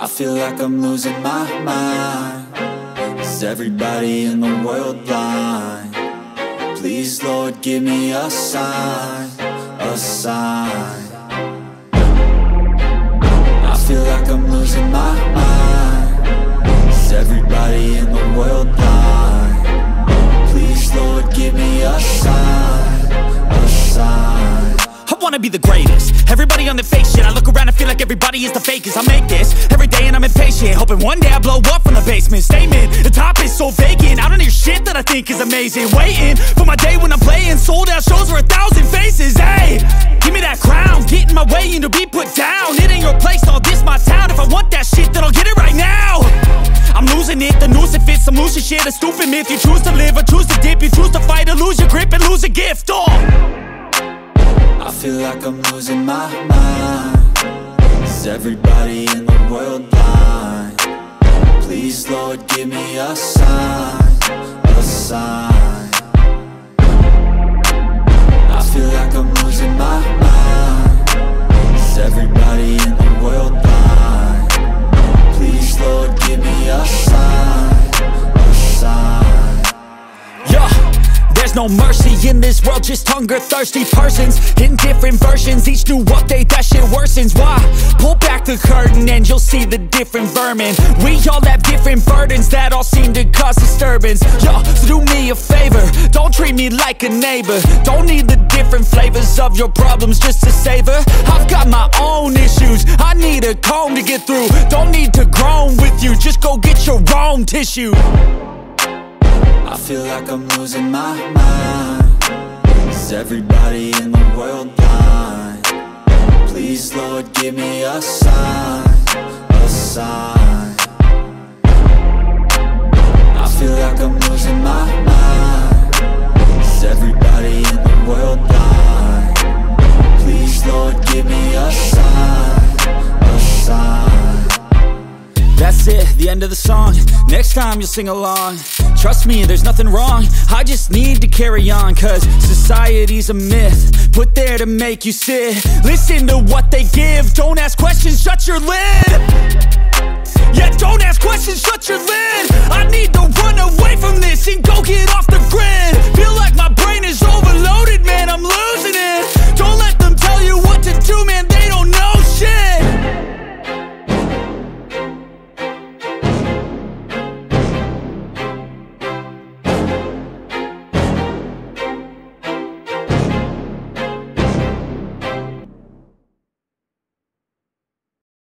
I feel like I'm losing my mind. Is everybody in the world blind? Please, Lord, give me a sign, a sign. I feel like I'm losing my mind. Is everybody in the world blind? Please, Lord, give me a sign, a sign. I wanna be the greatest. Everybody on the fake shit. I look around and feel like everybody is the fakest. I make this every day and I'm impatient, hoping one day I blow up from the basement. Statement, the top is so vacant. I don't hear shit that I think is amazing. Waiting for my day when I'm playing sold out shows for 1,000 faces. Hey, give me that crown, get in my way and to be put down. It ain't your place, all this my town. If I want that shit, then I'll get it right now. I'm losing it, the noose it fits. I'm losing shit, a stupid myth. You choose to live or choose to dip. You choose to fight or lose your grip and lose a gift. I feel like I'm losing my mind. Is everybody in the world blind? Please, Lord, give me a sign, a sign. I feel like I'm losing my mind. Is everybody in the world blind? Please, Lord, give me a sign, a sign. Yeah. There's no mercy in this world, just hunger-thirsty persons in different versions, each new update, that shit worsens. Why? Pull back the curtain and you'll see the different vermin. We all have different burdens that all seem to cause disturbance. Yo, so do me a favor, don't treat me like a neighbor. Don't need the different flavors of your problems just to savor. I've got my own issues, I need a comb to get through. Don't need to groan with you, just go get your own tissue. I feel like I'm losing my mind. Is everybody in the world blind? Please, Lord, give me a sign, a sign. I feel like I'm losing my mind. Is everybody in the world blind? Please, Lord, give me a sign, a sign. That's it, the end of the song. Next time you'll sing along. Trust me, there's nothing wrong. I just need to carry on, cause society's a myth put there to make you sit. Listen to what they give. Don't ask questions, shut your lid. Yeah, don't ask questions, shut your lid. I need to run away from this and go get off the grid.